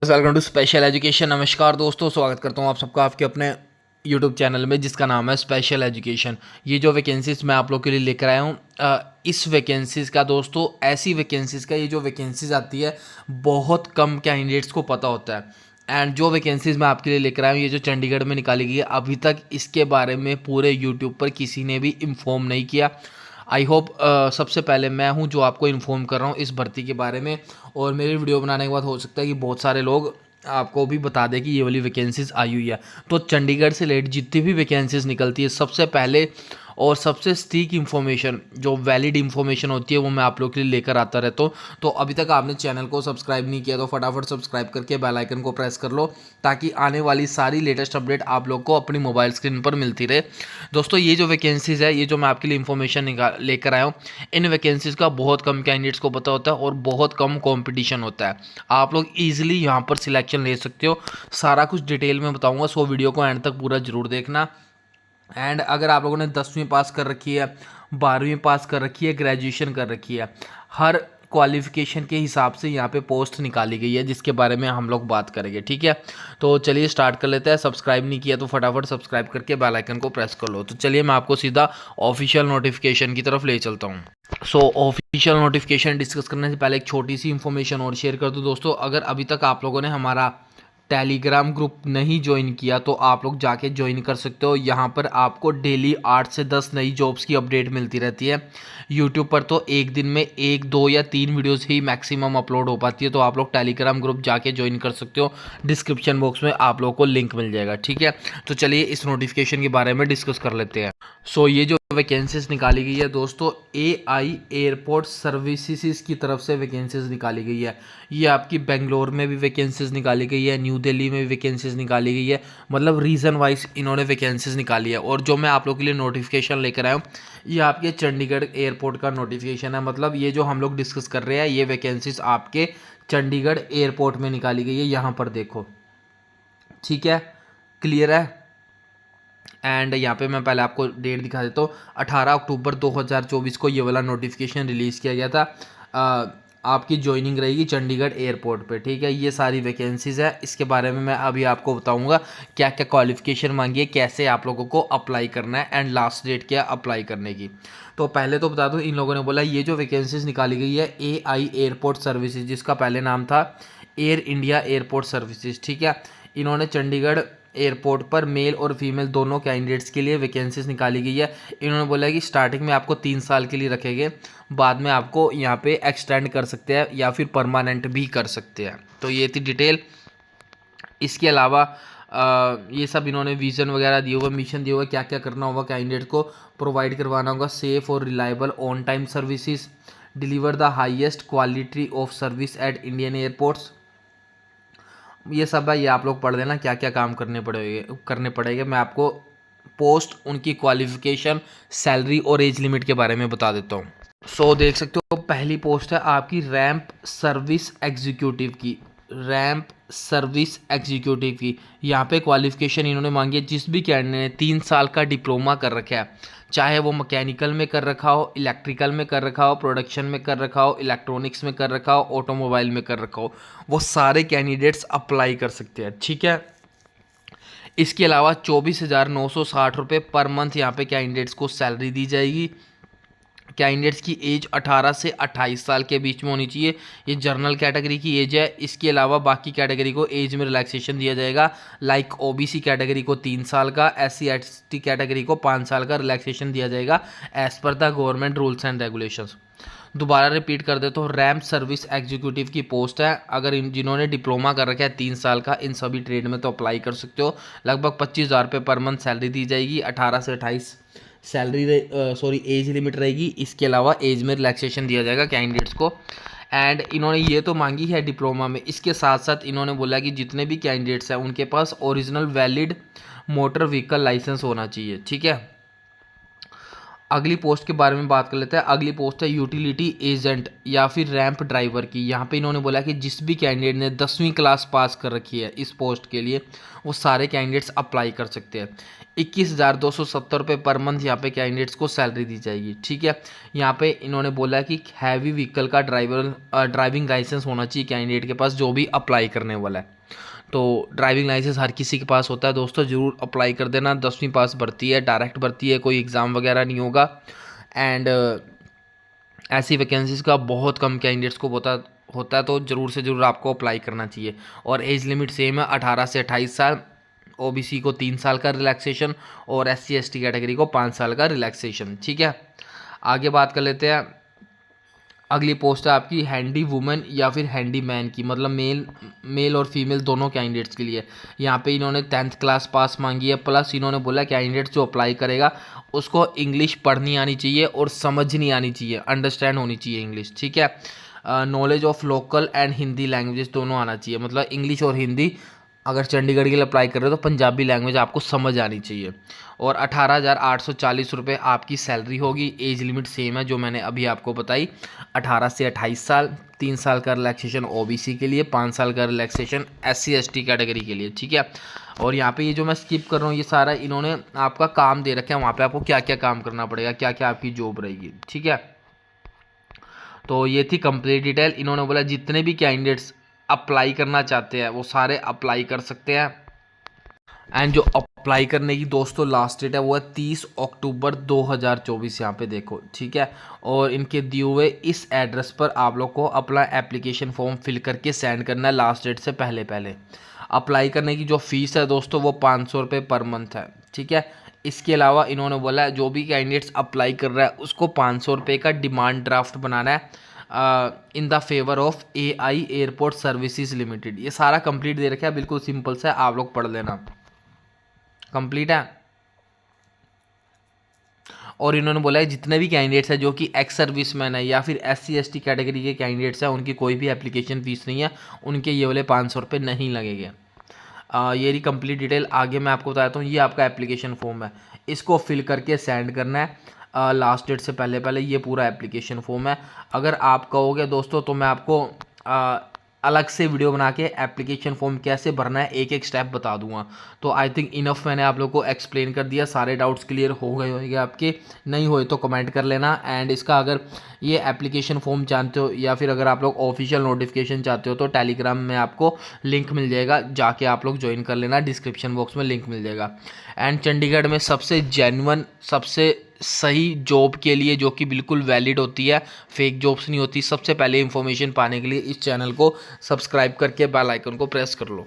Welcome to special education. नमस्कार दोस्तों, स्वागत करता हूँ आप सबका आपके अपने यूट्यूब चैनल में जिसका नाम है स्पेशल एजुकेशन। ये जो वैकेंसीज मैं आप लोग के लिए लेकर आया हूँ, इस वैकेंसीज़ का दोस्तों, ऐसी वैकेंसीज़ का ये जो वैकेंसीज आती है बहुत कम कैंडिडेट्स को पता होता है। एंड जो वैकेंसीज़ मैं आपके लिए लेकर आया हूँ, ये जो चंडीगढ़ में निकाली गई है, अभी तक इसके बारे में पूरे यूट्यूब पर किसी ने भी इन्फॉर्म नहीं किया। आई होप सबसे पहले मैं हूं जो आपको इन्फॉर्म कर रहा हूं इस भर्ती के बारे में। और मेरी वीडियो बनाने के बाद हो सकता है कि बहुत सारे लोग आपको भी बता दें कि ये वाली वैकेंसीज आई हुई है। तो चंडीगढ़ से लेट जितनी भी वैकेंसीज निकलती है, सबसे पहले और सबसे सटीक इन्फॉर्मेशन, जो वैलिड इन्फॉर्मेशन होती है, वो मैं आप लोग के लिए लेकर आता रहता हूँ। तो अभी तक आपने चैनल को सब्सक्राइब नहीं किया तो फटाफट सब्सक्राइब करके बेल आइकन को प्रेस कर लो, ताकि आने वाली सारी लेटेस्ट अपडेट आप लोग को अपनी मोबाइल स्क्रीन पर मिलती रहे। दोस्तों, ये जो वैकेंसीज़ है, ये जो मैं आपके लिए इन्फॉर्मेशन लेकर आया हूँ, इन वैकेंसीज़ का बहुत कम कैंडिडेट्स को पता होता है और बहुत कम कंपटीशन होता है। आप लोग ईजिली यहाँ पर सिलेक्शन ले सकते हो। सारा कुछ डिटेल में बताऊँगा, सो वीडियो को एंड तक पूरा जरूर देखना। एंड अगर आप लोगों ने 10वीं पास कर रखी है, 12वीं पास कर रखी है, ग्रेजुएशन कर रखी है, हर क्वालिफिकेशन के हिसाब से यहाँ पे पोस्ट निकाली गई है, जिसके बारे में हम लोग बात करेंगे। ठीक है, तो चलिए स्टार्ट कर लेते हैं। सब्सक्राइब नहीं किया तो फटाफट सब्सक्राइब करके बेल आइकन को प्रेस कर लो। तो चलिए मैं आपको सीधा ऑफिशियल नोटिफिकेशन की तरफ ले चलता हूँ। सो ऑफिशियल नोटिफिकेशन डिस्कस करने से पहले एक छोटी सी इन्फॉर्मेशन और शेयर कर दूँ दोस्तों। अगर अभी तक आप लोगों ने हमारा टेलीग्राम ग्रुप नहीं ज्वाइन किया तो आप लोग जाके ज्वाइन कर सकते हो। यहाँ पर आपको डेली 8 से 10 नई जॉब्स की अपडेट मिलती रहती है। यूट्यूब पर तो एक दिन में 1, 2 या 3 वीडियोस ही मैक्सिमम अपलोड हो पाती है। तो आप लोग टेलीग्राम ग्रुप जाके ज्वाइन कर सकते हो। डिस्क्रिप्शन बॉक्स में आप लोग को लिंक मिल जाएगा। ठीक है, तो चलिए इस नोटिफिकेशन के बारे में डिस्कस कर लेते हैं। सो ये जो वैकेंसीज निकाली गई है दोस्तों, AI एयरपोर्ट सर्विसेज की तरफ से वैकेंसीज निकाली गई है। ये आपकी बेंगलोर में भी वैकेंसीज निकाली गई है, न्यू दिल्ली में भी वैकेंसीज निकाली गई है। मतलब रीजन वाइज इन्होंने वैकेंसीज निकाली है। और जो मैं आप लोग के लिए नोटिफिकेशन लेकर आया हूँ, ये आपके चंडीगढ़ एयरपोर्ट का नोटिफिकेशन है। मतलब ये जो हम लोग डिस्कस कर रहे हैं, ये वैकेंसीज आपके चंडीगढ़ एयरपोर्ट में निकाली गई है। यहाँ पर देखो, ठीक है, क्लियर है। एंड यहाँ पे मैं पहले आपको डेट दिखा देता हूँ। 18 अक्टूबर 2024 को ये वाला नोटिफिकेशन रिलीज़ किया गया था। आपकी ज्वाइनिंग रहेगी चंडीगढ़ एयरपोर्ट पे। ठीक है, ये सारी वैकेंसीज़ है। इसके बारे में मैं अभी आपको बताऊंगा क्या क्या क्वालिफिकेशन मांगी है, कैसे आप लोगों को अप्लाई करना है, एंड लास्ट डेट क्या अप्लाई करने की। तो पहले तो बता दूँ, इन लोगों ने बोला ये जो वैकेंसीज निकाली गई है AI एयरपोर्ट सर्विसेज, जिसका पहले नाम था एयर इंडिया एयरपोर्ट सर्विसेज। ठीक है, इन्होंने चंडीगढ़ एयरपोर्ट पर मेल और फीमेल दोनों कैंडिडेट्स के लिए वैकेंसीज निकाली गई है। इन्होंने बोला कि स्टार्टिंग में आपको 3 साल के लिए रखेंगे, बाद में आपको यहाँ पे एक्सटेंड कर सकते हैं या फिर परमानेंट भी कर सकते हैं। तो ये थी डिटेल। इसके अलावा ये सब इन्होंने विजन वगैरह दिए हुए, मिशन दिए हुए, क्या क्या करना होगा कैंडिडेट को। प्रोवाइड करवाना होगा सेफ और reliable on time services, deliver the highest quality of service at Indian airports. ये सब है, ये आप लोग पढ़ लेना क्या क्या काम करने पड़ेंगे। मैं आपको पोस्ट, उनकी क्वालिफिकेशन, सैलरी और एज लिमिट के बारे में बता देता हूँ। सो देख सकते हो, पहली पोस्ट है आपकी रैंप सर्विस एग्जीक्यूटिव की। रैंप सर्विस एग्जीक्यूटिव की यहाँ पे क्वालिफिकेशन इन्होंने मांगी है, जिस भी कैंडिडेट ने 3 साल का डिप्लोमा कर रखा है, चाहे वो मैकेनिकल में कर रखा हो, इलेक्ट्रिकल में कर रखा हो, प्रोडक्शन में कर रखा हो, इलेक्ट्रॉनिक्स में कर रखा हो, ऑटोमोबाइल में कर रखा हो, वो सारे कैंडिडेट्स अप्लाई कर सकते हैं। ठीक है, इसके अलावा 24,960 रुपये पर मंथ यहाँ पे कैंडिडेट्स को सैलरी दी जाएगी। कैंडिडेट्स की एज 18 से 28 साल के बीच में होनी चाहिए। ये जनरल कैटेगरी की एज है। इसके अलावा बाकी कैटेगरी को एज में रिलैक्सेशन दिया जाएगा। लाइक OBC कैटेगरी को 3 साल का, SC/ST कैटेगरी को 5 साल का रिलैक्सेशन दिया जाएगा as per the government rules and regulations. दोबारा रिपीट कर देता हूँ, रैंप सर्विस एग्जीक्यूटिव की पोस्ट है। अगर जिन्होंने डिप्लोमा कर रखा है 3 साल का, इन सभी ट्रेड में तो अप्लाई कर सकते हो। लगभग 25,000 रुपये पर मंथ सैलरी दी जाएगी। 18 से 28 एज लिमिट रहेगी। इसके अलावा एज में रिलैक्सेशन दिया जाएगा कैंडिडेट्स को। एंड इन्होंने ये तो मांगी है डिप्लोमा में, इसके साथ साथ इन्होंने बोला कि जितने भी कैंडिडेट्स हैं उनके पास original valid motor vehicle licence होना चाहिए। ठीक है, अगली पोस्ट के बारे में बात कर लेते हैं। अगली पोस्ट है यूटिलिटी एजेंट या फिर रैंप ड्राइवर की। यहाँ पे इन्होंने बोला कि जिस भी कैंडिडेट ने 10वीं क्लास पास कर रखी है इस पोस्ट के लिए, वो सारे कैंडिडेट्स अप्लाई कर सकते हैं। 21,270 रुपये पर मंथ यहाँ पे कैंडिडेट्स को सैलरी दी जाएगी। ठीक है, यहाँ पे इन्होंने बोला कि हैवी व्हीकल का ड्राइविंग लाइसेंस होना चाहिए कैंडिडेट के पास, जो भी अप्लाई करने वाला है। तो ड्राइविंग लाइसेंस हर किसी के पास होता है दोस्तों, ज़रूर अप्लाई कर देना। 10वीं पास भर्ती है, डायरेक्ट भर्ती है, कोई एग्ज़ाम वगैरह नहीं होगा। एंड ऐसी वैकेंसीज़ का बहुत कम कैंडिडेट्स को होता है, तो ज़रूर से ज़रूर आपको अप्लाई करना चाहिए। और एज लिमिट सेम है, 18 से 28 साल। ओबीसी को 3 साल का रिलैक्सेशन और SC ST कैटेगरी को 5 साल का रिलैक्सेशन। ठीक है, आगे बात कर लेते हैं। अगली पोस्ट है आपकी हैंडी वुमेन या फिर हैंडी मैन की, मतलब मेल और फीमेल दोनों कैंडिडेट्स के लिए। यहाँ पे इन्होंने 10th क्लास पास मांगी है, प्लस इन्होंने बोला कैंडिडेट जो अप्लाई करेगा उसको इंग्लिश पढ़नी आनी चाहिए और समझनी आनी चाहिए, अंडरस्टैंड होनी चाहिए इंग्लिश। ठीक है, knowledge of local and Hindi languages दोनों आना चाहिए, मतलब इंग्लिश और हिंदी। अगर चंडीगढ़ के लिए अप्लाई कर रहे हो तो पंजाबी लैंग्वेज आपको समझ आनी चाहिए। और 18,840 रुपये आपकी सैलरी होगी। एज लिमिट सेम है जो मैंने अभी आपको बताई, 18 से 28 साल। 3 साल का रिलैक्सेशन ओबीसी के लिए, 5 साल का रिलैक्सेशन SC ST कैटेगरी के लिए। ठीक है, और यहाँ पे ये जो मैं स्किप कर रहा हूँ ये सारा इन्होंने आपका काम दे रखा है, वहाँ पे आपको क्या क्या काम करना पड़ेगा, क्या क्या आपकी जॉब रहेगी। ठीक है, तो ये थी कंप्लीट डिटेल। इन्होंने बोला जितने भी कैंडिडेट्स अप्लाई करना चाहते हैं वो सारे अप्लाई कर सकते हैं। एंड जो अप्लाई करने की दोस्तों लास्ट डेट है वो है 30 अक्टूबर 2024, यहाँ पे देखो। ठीक है, और इनके दिए हुए इस एड्रेस पर आप लोग को अपना एप्लीकेशन फॉर्म फिल करके सेंड करना है लास्ट डेट से पहले पहले। अप्लाई करने की जो फीस है दोस्तों वो 500 रुपये पर मंथ है। ठीक है, इसके अलावा इन्होंने बोला है जो भी कैंडिडेट्स अप्लाई कर रहा है उसको 500 रुपये का डिमांड ड्राफ्ट बनाना है in the favour of AI airport services limited. ये सारा कंप्लीट दे रखा है, बिल्कुल सिंपल सा है, आप लोग पढ़ लेना। कंप्लीट है। और इन्होंने बोला है जितने भी कैंडिडेट्स हैं जो कि एक्स सर्विसमैन है या फिर SC ST कैटेगरी के कैंडिडेट्स हैं उनकी कोई भी एप्लीकेशन फ़ीस नहीं है, उनके ये वाले 500 रुपये नहीं लगेंगे। ये रही कंप्लीट डिटेल। आगे मैं आपको बताता हूँ, ये आपका एप्लीकेशन फॉर्म है, इसको फिल करके सेंड करना है लास्ट डेट से पहले पहले। ये पूरा एप्लीकेशन फॉर्म है। अगर आप कहोगे दोस्तों तो मैं आपको अलग से वीडियो बना के एप्लीकेशन फॉर्म कैसे भरना है एक एक स्टेप बता दूंगा। तो आई थिंक इनफ मैंने आप लोग को एक्सप्लेन कर दिया, सारे डाउट्स क्लियर हो गए होंगे आपके। नहीं हुए तो कमेंट कर लेना। एंड इसका अगर ये एप्लीकेशन फॉर्म जानते हो या फिर अगर आप लोग ऑफिशियल नोटिफिकेशन चाहते हो तो टेलीग्राम में आपको लिंक मिल जाएगा, जाके आप लोग ज्वाइन कर लेना, डिस्क्रिप्शन बॉक्स में लिंक मिल जाएगा। एंड चंडीगढ़ में सबसे जेन्युइन, सबसे सही जॉब के लिए जो कि बिल्कुल वैलिड होती है, फेक जॉब्स नहीं होती, सबसे पहले इंफॉर्मेशन पाने के लिए इस चैनल को सब्सक्राइब करके बेल आइकन को प्रेस कर लो।